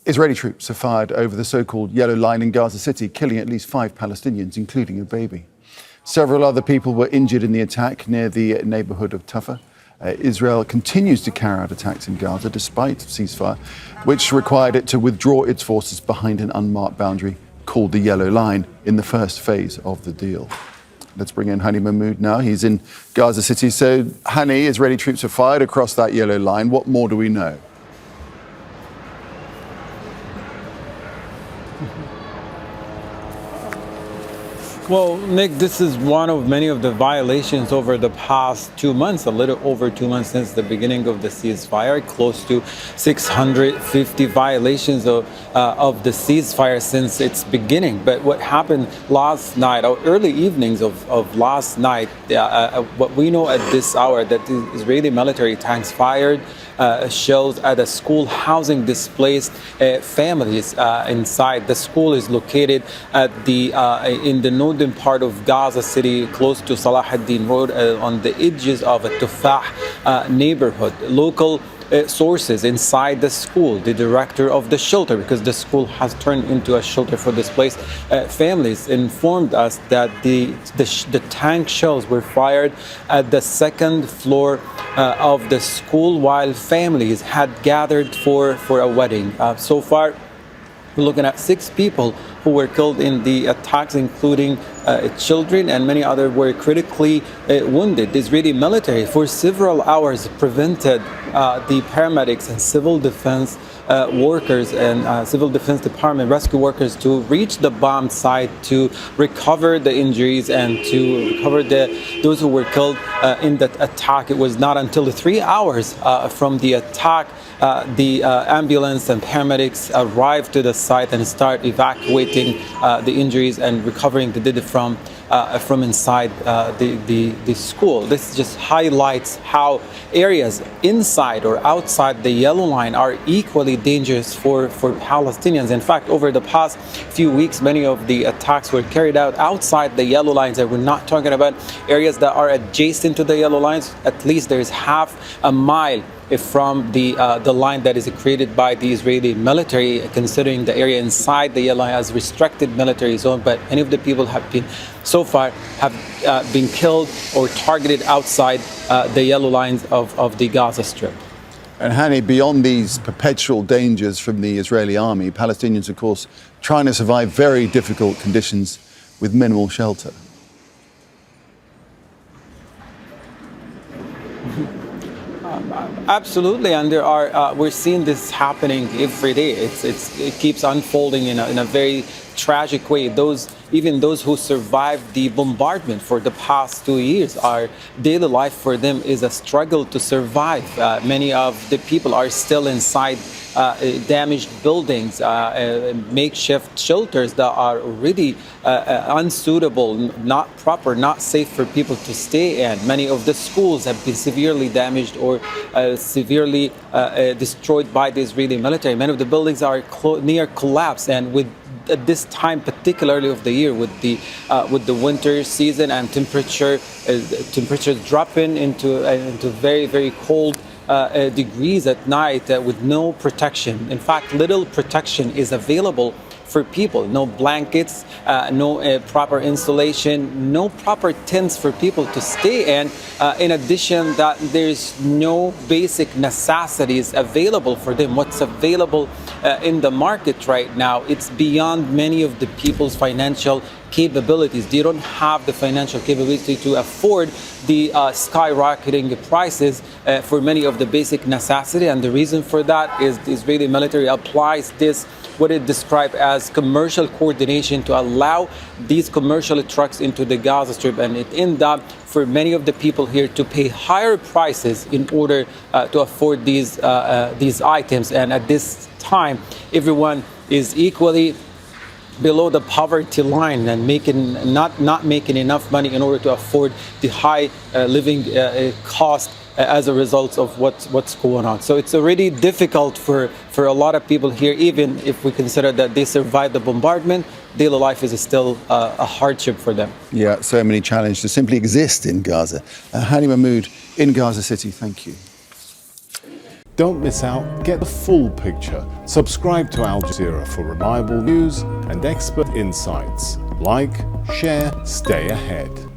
Israeli troops have fired over the so-called Yellow Line in Gaza City, killing at least 5 Palestinians, including a baby. Several other people were injured in the attack near the neighbourhood of Tuffah. Israel continues to carry out attacks in Gaza despite ceasefire, which required it to withdraw its forces behind an unmarked boundary called the Yellow Line in the first phase of the deal. Let's bring in Hani Mahmoud now. He's in Gaza City. So, Hani, Israeli troops have fired across that Yellow Line. What more do we know? Well, Nick, this is one of many of the violations over the past 2 months, a little over 2 months since the beginning of the ceasefire, close to 650 violations of the ceasefire since its beginning. But what happened last night, or early evenings of last night, what we know at this hour, that the Israeli military tanks fired shells at a school housing displaced families inside. The school is located at in the northern part of Gaza City, close to Salah ad-Din Road, on the edges of a Tuffah neighborhood. Local sources inside the school, the director of the shelter, because the school has turned into a shelter for displaced families, informed us that the tank shells were fired at the second floor of the school while families had gathered for a wedding. So far, we're looking at 6 people who were killed in the attacks, including children, and many others were critically wounded. The Israeli military for several hours prevented the paramedics and civil defense workers and civil defense department rescue workers to reach the bomb site to recover the injuries and to recover those who were killed in that attack. It was not until 3 hours from the attack the ambulance and paramedics arrived to the site and start evacuating the injuries and recovering the dead from inside the school. This just highlights how areas inside or outside the Yellow Line are equally dangerous for Palestinians. In fact, over the past few weeks, many of the attacks were carried out outside the Yellow Lines, and we're not talking about areas that are adjacent to the Yellow Lines. At least there's half a mile from the line that is created by the Israeli military, considering the area inside the Yellow Line as restricted military zone. But many of the people have been, so far, have been killed or targeted outside the Yellow Lines of the Gaza Strip. And Hani, beyond these perpetual dangers from the Israeli army, Palestinians, of course, trying to survive very difficult conditions with minimal shelter. Absolutely, and there are we're seeing this happening every day. It keeps unfolding in a very tragic way. Even those who survived the bombardment for the past 2 years, our daily life for them is a struggle to survive. Many of the people are still inside damaged buildings, makeshift shelters that are already unsuitable, not proper, not safe for people to stay in. Many of the schools have been severely damaged or severely destroyed by the Israeli military. Many of the buildings are near collapse, and at this time, particularly of the year, with the winter season and temperatures dropping into very, very cold degrees at night with no protection. In fact, little protection is available for people. No blankets, no proper insulation, no proper tents for people to stay in. In addition, that there's no basic necessities available for them. What's available in the market right now, it's beyond many of the people's financial capabilities. They don't have the financial capability to afford the skyrocketing prices for many of the basic necessities. And the reason for that is the Israeli military applies this, what it described as commercial coordination, to allow these commercial trucks into the Gaza Strip, and it ends up for many of the people here to pay higher prices in order to afford these items. And at this time, everyone is equally below the poverty line and not making enough money in order to afford the high living cost as a result of what's going on. So it's already difficult for a lot of people here, even if we consider that they survived the bombardment. Daily life is still a hardship for them. Yeah, so many challenges to simply exist in Gaza. Hani Mahmoud in Gaza City, thank you. Don't miss out, get the full picture. Subscribe to Al Jazeera for reliable news and expert insights. Like, share, stay ahead.